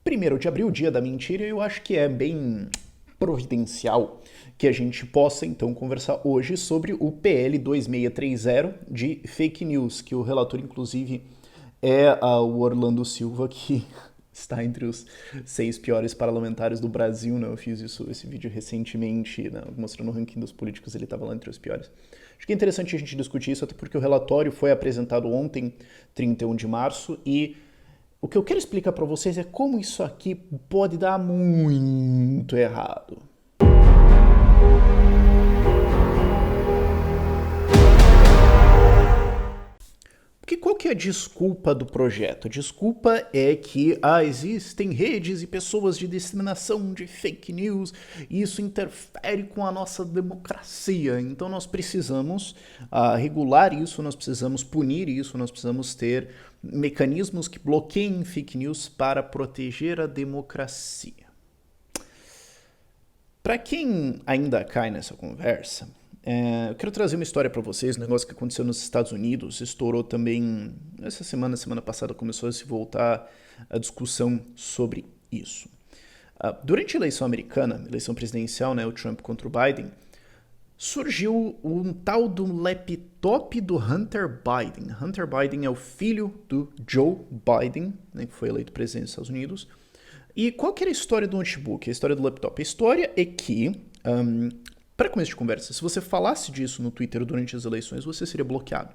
1º de abril, dia da mentira, eu acho que é bem providencial que a gente possa, então, conversar hoje sobre o PL 2630 de fake news, que o relator, inclusive, é o Orlando Silva, que está entre os 6 piores parlamentares do Brasil, né? Eu fiz esse vídeo recentemente, né? Mostrando o ranking dos políticos, ele estava lá entre os piores. Acho que é interessante a gente discutir isso, até porque o relatório foi apresentado ontem, 31 de março, e o que eu quero explicar para vocês é como isso aqui pode dar muito errado. Porque qual que é a desculpa do projeto? A desculpa é que existem redes e pessoas de disseminação de fake news e isso interfere com a nossa democracia. Então nós precisamos regular isso, nós precisamos punir isso, nós precisamos ter mecanismos que bloqueiem fake news para proteger a democracia. Para quem ainda cai nessa conversa, eu quero trazer uma história para vocês, um negócio que aconteceu nos Estados Unidos, estourou também essa semana passada começou a se voltar a discussão sobre isso. Durante a eleição americana, eleição presidencial, né, o Trump contra o Biden, surgiu um tal do laptop do Hunter Biden. Hunter Biden é o filho do Joe Biden, né, que foi eleito presidente dos Estados Unidos. E qual que era a história do notebook, a história do laptop? A história é que... para começo de conversa, se você falasse disso no Twitter durante as eleições, você seria bloqueado.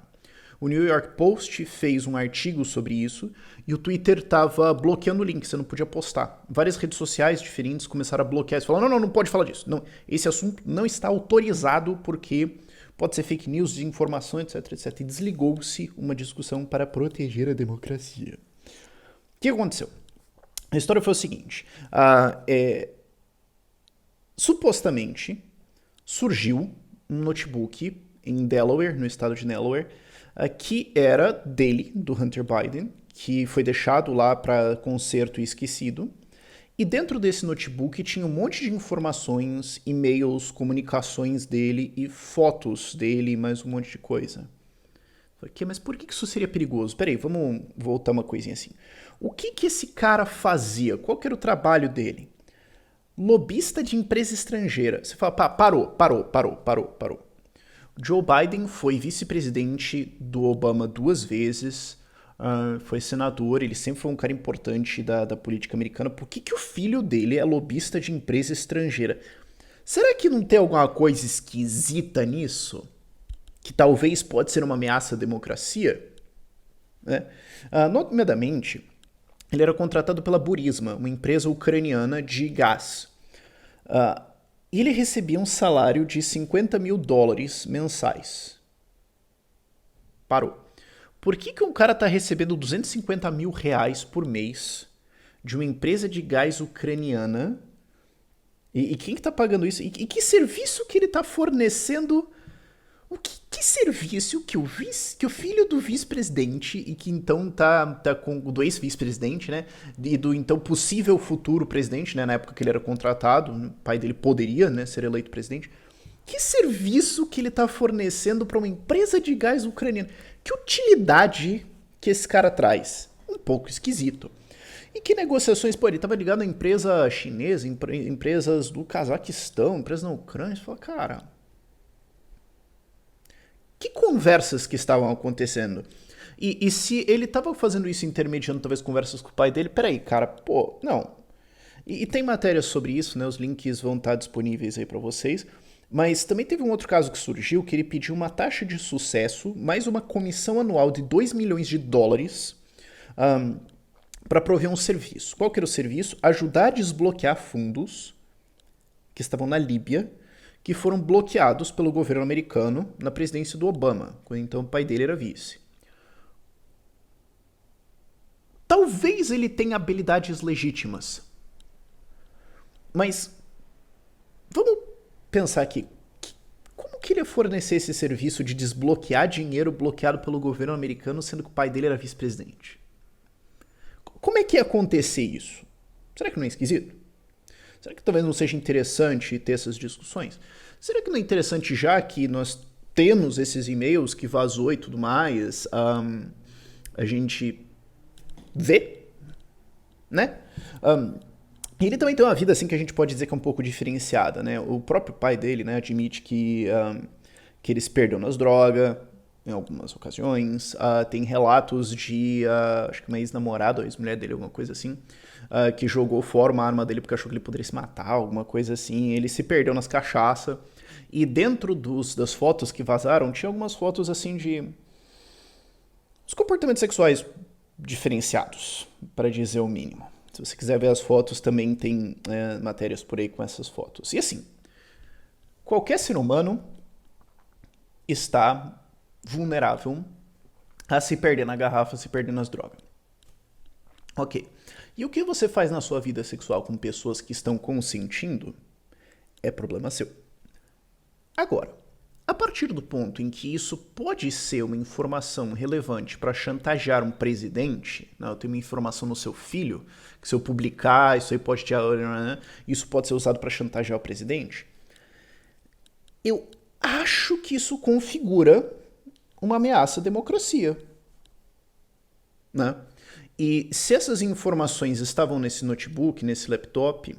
O New York Post fez um artigo sobre isso e o Twitter estava bloqueando o link, você não podia postar. Várias redes sociais diferentes começaram a bloquear isso, falando, não pode falar disso. Não, esse assunto não está autorizado porque pode ser fake news, desinformação, etc, etc. E desligou-se uma discussão para proteger a democracia. O que aconteceu? A história foi o seguinte, supostamente surgiu um notebook em Delaware, no estado de Delaware, que era dele, do Hunter Biden, que foi deixado lá para conserto e esquecido. E dentro desse notebook tinha um monte de informações, e-mails, comunicações dele e fotos dele, mais um monte de coisa. Falei, mas por que isso seria perigoso? Peraí, vamos voltar uma coisinha assim. O que esse cara fazia? Qual que era o trabalho dele? Lobista de empresa estrangeira. Você fala, parou. Joe Biden foi vice-presidente do Obama 2 vezes, foi senador, ele sempre foi um cara importante da política americana. Por que o filho dele é lobista de empresa estrangeira? Será que não tem alguma coisa esquisita nisso? Que talvez pode ser uma ameaça à democracia? Né? Nomeadamente, ele era contratado pela Burisma, uma empresa ucraniana de gás. E ele recebia um salário de $50 mil mensais. Parou. Por que um cara está recebendo R$250 mil por mês de uma empresa de gás ucraniana? E quem que tá pagando isso? E que serviço que ele está fornecendo? Que serviço que o filho do vice-presidente, e que então tá com do ex-vice-presidente, né, e do então possível futuro presidente, né, na época que ele era contratado, o pai dele poderia, né, ser eleito presidente, que serviço que ele tá fornecendo para uma empresa de gás ucraniana? Que utilidade que esse cara traz? Um pouco esquisito. E que negociações, ele tava ligado a empresa chinesa, empresas do Cazaquistão, empresas na Ucrânia, você fala, cara... Que conversas que estavam acontecendo? E se ele estava fazendo isso intermediando talvez conversas com o pai dele, peraí, cara, não. E tem matérias sobre isso, né? Os links vão estar disponíveis aí para vocês. Mas também teve um outro caso que surgiu, que ele pediu uma taxa de sucesso, mais uma comissão anual de $2 milhões para prover um serviço. Qual que era o serviço? Ajudar a desbloquear fundos que estavam na Líbia, que foram bloqueados pelo governo americano na presidência do Obama, quando então o pai dele era vice. Talvez ele tenha habilidades legítimas, mas vamos pensar aqui, como que ele ia fornecer esse serviço de desbloquear dinheiro bloqueado pelo governo americano, sendo que o pai dele era vice-presidente? Como é que ia acontecer isso? Será que não é esquisito? Será que talvez não seja interessante ter essas discussões? Será que não é interessante, já que nós temos esses e-mails que vazou e tudo mais, a gente vê, né? E ele também tem uma vida assim que a gente pode dizer que é um pouco diferenciada, né? O próprio pai dele, né, admite que ele se perdeu nas drogas em algumas ocasiões. Tem relatos de, acho que uma ex-namorada ou ex-mulher dele, alguma coisa assim, que jogou fora uma arma dele porque achou que ele poderia se matar, alguma coisa assim. Ele se perdeu nas cachaças. E dentro das fotos que vazaram, tinha algumas fotos assim de os comportamentos sexuais diferenciados, para dizer o mínimo. Se você quiser ver as fotos, também tem matérias por aí com essas fotos. E assim, qualquer ser humano está vulnerável a se perder na garrafa, se perder nas drogas. Ok. E o que você faz na sua vida sexual com pessoas que estão consentindo é problema seu. Agora, a partir do ponto em que isso pode ser uma informação relevante para chantagear um presidente, né? Eu tenho uma informação no seu filho, que se eu publicar, isso aí pode isso pode ser usado para chantagear o presidente. Eu acho que isso configura uma ameaça à democracia, né? E se essas informações estavam nesse notebook, nesse laptop,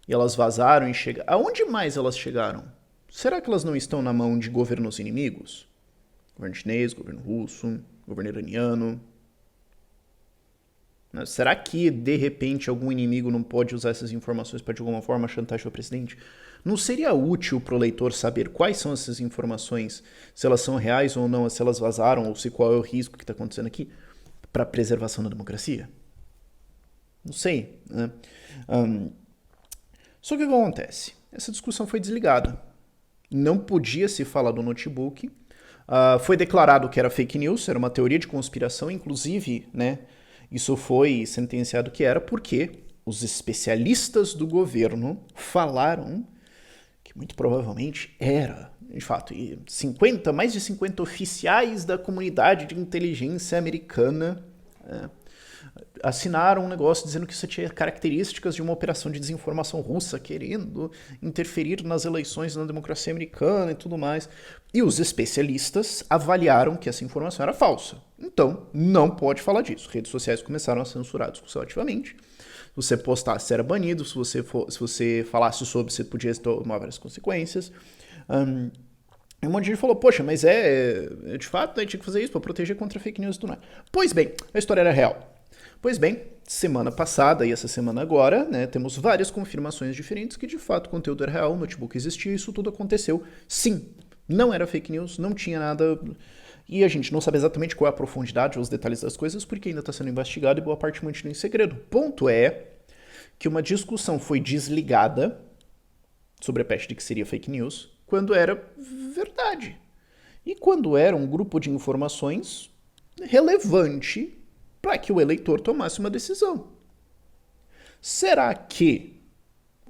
e elas vazaram e chegaram... Aonde mais elas chegaram? Será que elas não estão na mão de governos inimigos? Governo chinês, governo russo, governo iraniano? Será que, de repente, algum inimigo não pode usar essas informações para, de alguma forma, chantagear o presidente? Não seria útil para o leitor saber quais são essas informações, se elas são reais ou não, se elas vazaram, ou se qual é o risco que está acontecendo aqui, para a preservação da democracia? Não sei, né? Só que o que acontece? Essa discussão foi desligada. Não podia se falar do notebook. Foi declarado que era fake news, era uma teoria de conspiração, inclusive, né? Isso foi sentenciado que era porque os especialistas do governo falaram que muito provavelmente era, de fato, e mais de 50 oficiais da comunidade de inteligência americana assinaram um negócio dizendo que isso tinha características de uma operação de desinformação russa querendo interferir nas eleições na democracia americana e tudo mais. E os especialistas avaliaram que essa informação era falsa. Então, não pode falar disso. Redes sociais começaram a censurar a discussão ativamente. Se você postasse, era banido. Se você falasse sobre, você podia tomar várias consequências. E um monte de gente falou, poxa, mas de fato, tinha que fazer isso para proteger contra fake news e tudo mais. Pois bem, a história era real. Pois bem, semana passada e essa semana agora, né, temos várias confirmações diferentes que de fato o conteúdo era real, o notebook existia, isso tudo aconteceu. Sim, não era fake news, não tinha nada... E a gente não sabe exatamente qual é a profundidade ou os detalhes das coisas, porque ainda está sendo investigado e boa parte mantida em segredo. Ponto é que uma discussão foi desligada sobre a peste de que seria fake news quando era verdade. E quando era um grupo de informações relevante para que o eleitor tomasse uma decisão. Será que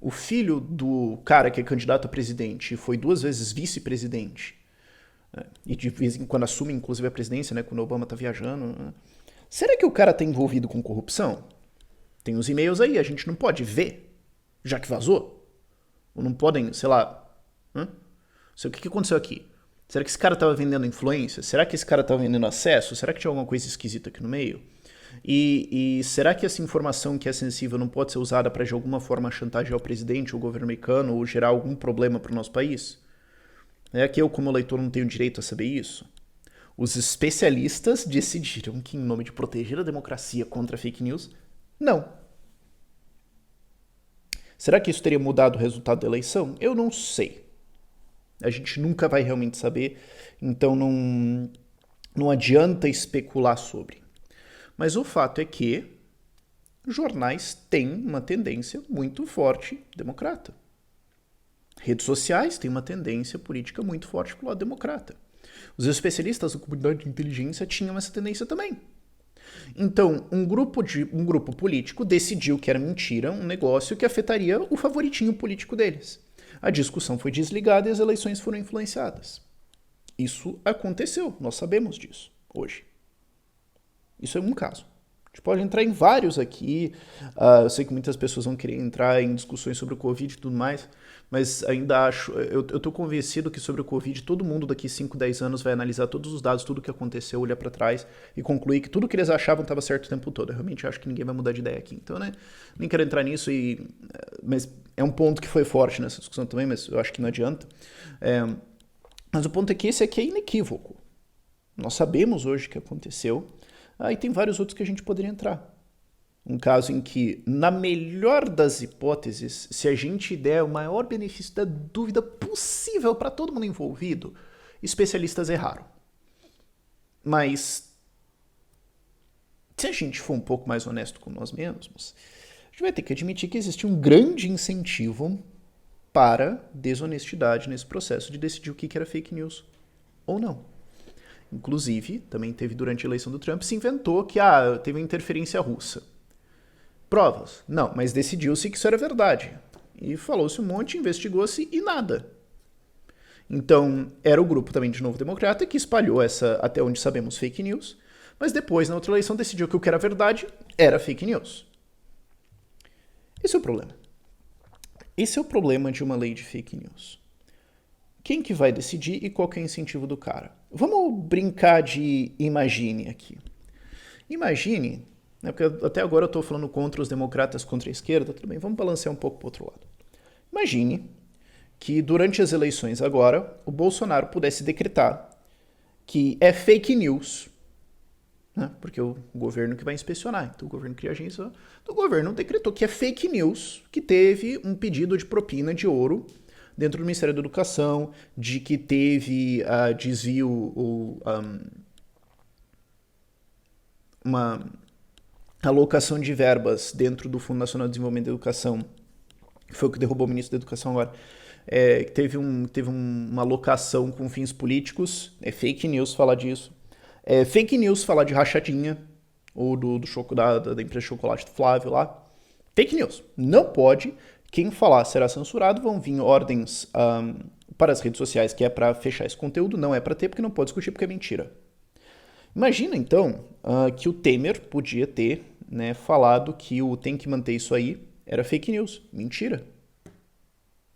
o filho do cara que é candidato a presidente foi 2 vezes vice-presidente, né, e de vez em quando assume inclusive a presidência, né, quando o Obama tá viajando, né, será que o cara tá envolvido com corrupção? Tem os e-mails aí, a gente não pode ver, já que vazou? Ou não podem, sei lá... O que aconteceu aqui? Será que esse cara tava vendendo influência? Será que esse cara tava vendendo acesso? Será que tinha alguma coisa esquisita aqui no meio? E será que essa informação que é sensível não pode ser usada para de alguma forma chantagear o presidente ou o governo americano ou gerar algum problema para o nosso país? É que eu, como leitor, não tenho direito a saber isso? Os especialistas decidiram que, em nome de proteger a democracia contra fake news, não. Será que isso teria mudado o resultado da eleição? Eu não sei. A gente nunca vai realmente saber, então não adianta especular sobre. Mas o fato é que jornais têm uma tendência muito forte democrata. Redes sociais têm uma tendência política muito forte pro lado democrata. Os especialistas da comunidade de inteligência tinham essa tendência também. Então, um grupo político decidiu que era mentira, um negócio que afetaria o favoritinho político deles. A discussão foi desligada e as eleições foram influenciadas. Isso aconteceu, nós sabemos disso hoje. Isso é um caso A gente pode entrar em vários aqui. Eu sei que muitas pessoas vão querer entrar em discussões sobre o Covid e tudo mais, mas ainda acho, eu tô convencido que sobre o Covid, todo mundo daqui 5, 10 anos vai analisar todos os dados, tudo o que aconteceu, olhar para trás e concluir que tudo que eles achavam estava certo o tempo todo. Eu realmente acho que ninguém vai mudar de ideia aqui. Então, né, nem quero entrar nisso, mas é um ponto que foi forte nessa discussão também, mas eu acho que não adianta. Mas o ponto é que esse aqui é inequívoco. Nós sabemos hoje o que aconteceu. E tem vários outros que a gente poderia entrar. Um caso em que, na melhor das hipóteses, se a gente der o maior benefício da dúvida possível para todo mundo envolvido, especialistas erraram. Mas, se a gente for um pouco mais honesto com nós mesmos, a gente vai ter que admitir que existe um grande incentivo para desonestidade nesse processo de decidir o que era fake news ou não. Inclusive, também teve durante a eleição do Trump, se inventou que teve uma interferência russa. Provas? Não, mas decidiu-se que isso era verdade. E falou-se um monte, investigou-se e nada. Então, era o grupo também de Novo Democrata que espalhou essa, até onde sabemos, fake news, mas depois, na outra eleição, decidiu que o que era verdade era fake news. Esse é o problema. Esse é o problema de uma lei de fake news. Quem que vai decidir e qual que é o incentivo do cara? Vamos brincar de imagine aqui. Imagine, né, porque até agora eu estou falando contra os democratas, contra a esquerda, tudo bem, vamos balancear um pouco para o outro lado. Imagine que durante as eleições agora, o Bolsonaro pudesse decretar que é fake news, né, porque o governo que vai inspecionar, então o governo cria agência, o governo decretou que é fake news, que teve um pedido de propina de ouro dentro do Ministério da Educação, de que teve desvio ou uma alocação de verbas dentro do Fundo Nacional de Desenvolvimento da Educação, que foi o que derrubou o ministro da Educação agora, teve uma alocação com fins políticos, é fake news falar disso, é fake news falar de rachadinha, ou da empresa de chocolate do Flávio lá, fake news, não pode. Quem falar será censurado, vão vir ordens para as redes sociais que é para fechar esse conteúdo, não é para ter, porque não pode discutir, porque é mentira. Imagina, então, que o Temer podia ter, né, falado que tem que manter isso aí era fake news. Mentira.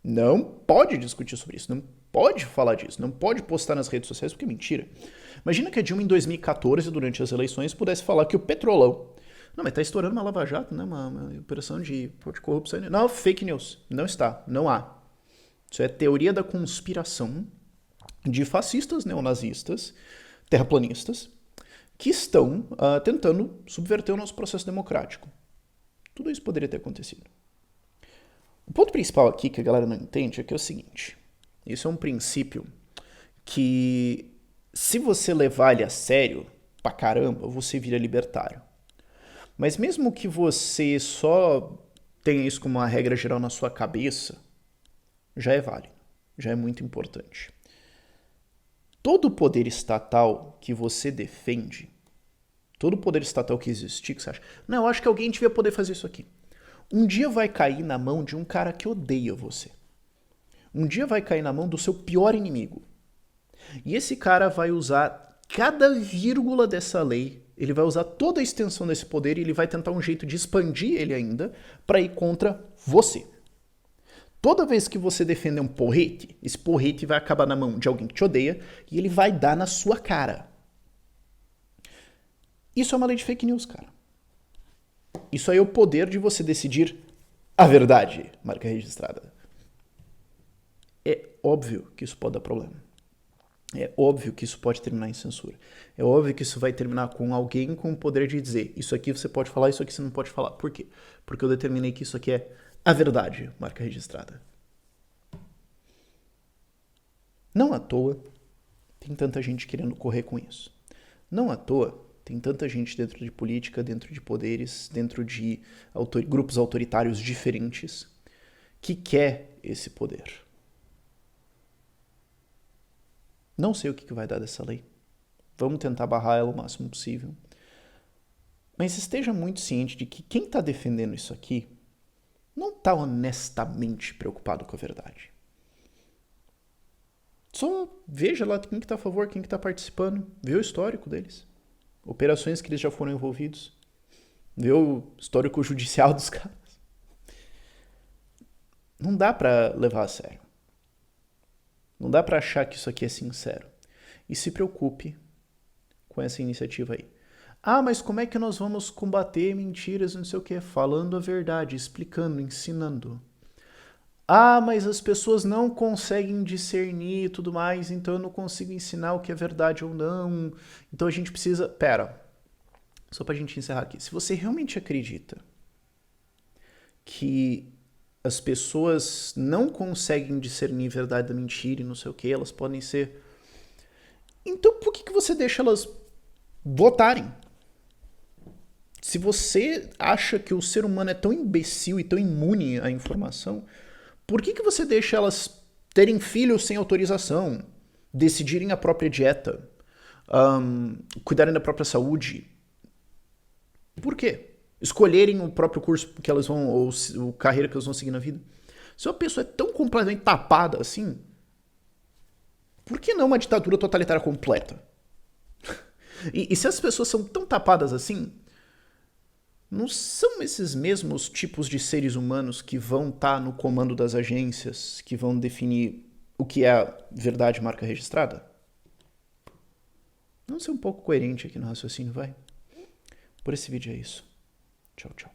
Não pode discutir sobre isso, não pode falar disso, não pode postar nas redes sociais, porque é mentira. Imagina que a Dilma, em 2014, durante as eleições, pudesse falar que o Petrolão... Não, mas tá estourando uma lava-jato, né? Uma operação de corrupção. Não, fake news. Não está. Não há. Isso é teoria da conspiração de fascistas, neonazistas, terraplanistas, que estão tentando subverter o nosso processo democrático. Tudo isso poderia ter acontecido. O ponto principal aqui que a galera não entende é que é o seguinte. Isso é um princípio que, se você levar ele a sério, pra caramba, você vira libertário. Mas mesmo que você só tenha isso como uma regra geral na sua cabeça, já é válido, já é muito importante. Todo poder estatal que você defende, todo poder estatal que existir, que você acha, não, eu acho que alguém devia poder fazer isso aqui. Um dia vai cair na mão de um cara que odeia você. Um dia vai cair na mão do seu pior inimigo. E esse cara vai usar cada vírgula dessa lei, ele vai usar toda a extensão desse poder e ele vai tentar um jeito de expandir ele ainda para ir contra você. Toda vez que você defender um porrete, esse porrete vai acabar na mão de alguém que te odeia e ele vai dar na sua cara. Isso é uma lei de fake news, cara. Isso aí é o poder de você decidir a verdade, marca registrada. É óbvio que isso pode dar problema. É óbvio que isso pode terminar em censura. É óbvio que isso vai terminar com alguém com o poder de dizer isso aqui você pode falar, isso aqui você não pode falar. Por quê? Porque eu determinei que isso aqui é a verdade, marca registrada. Não à toa tem tanta gente querendo correr com isso. Não à toa tem tanta gente dentro de política, dentro de poderes, dentro de grupos autoritários diferentes que quer esse poder. Não sei o que vai dar dessa lei. Vamos tentar barrar ela o máximo possível. Mas esteja muito ciente de que quem está defendendo isso aqui não está honestamente preocupado com a verdade. Só veja lá quem que está a favor, quem que está participando, vê o histórico deles. Operações que eles já foram envolvidos. Vê o histórico judicial dos caras. Não dá pra levar a sério. Não dá pra achar que isso aqui é sincero. E se preocupe com essa iniciativa aí. Ah, mas como é que nós vamos combater mentiras, não sei o quê? Falando a verdade, explicando, ensinando. Ah, mas as pessoas não conseguem discernir e tudo mais, então eu não consigo ensinar o que é verdade ou não. Então a gente precisa. Pera, só pra gente encerrar aqui. Se você realmente acredita que as pessoas não conseguem discernir verdade da mentira e não sei o que, elas podem ser. Então por que você deixa elas votarem? Se você acha que o ser humano é tão imbecil e tão imune à informação, por que você deixa elas terem filhos sem autorização, decidirem a própria dieta, cuidarem da própria saúde? Por quê? Escolherem o próprio curso que elas vão, ou a carreira que elas vão seguir na vida? Se uma pessoa é tão completamente tapada assim, por que não uma ditadura totalitária completa? E se as pessoas são tão tapadas assim, não são esses mesmos tipos de seres humanos que vão estar no comando das agências, que vão definir o que é a verdade marca registrada? Vamos ser um pouco coerente aqui no raciocínio, vai? Por esse vídeo é isso. Tchau, tchau.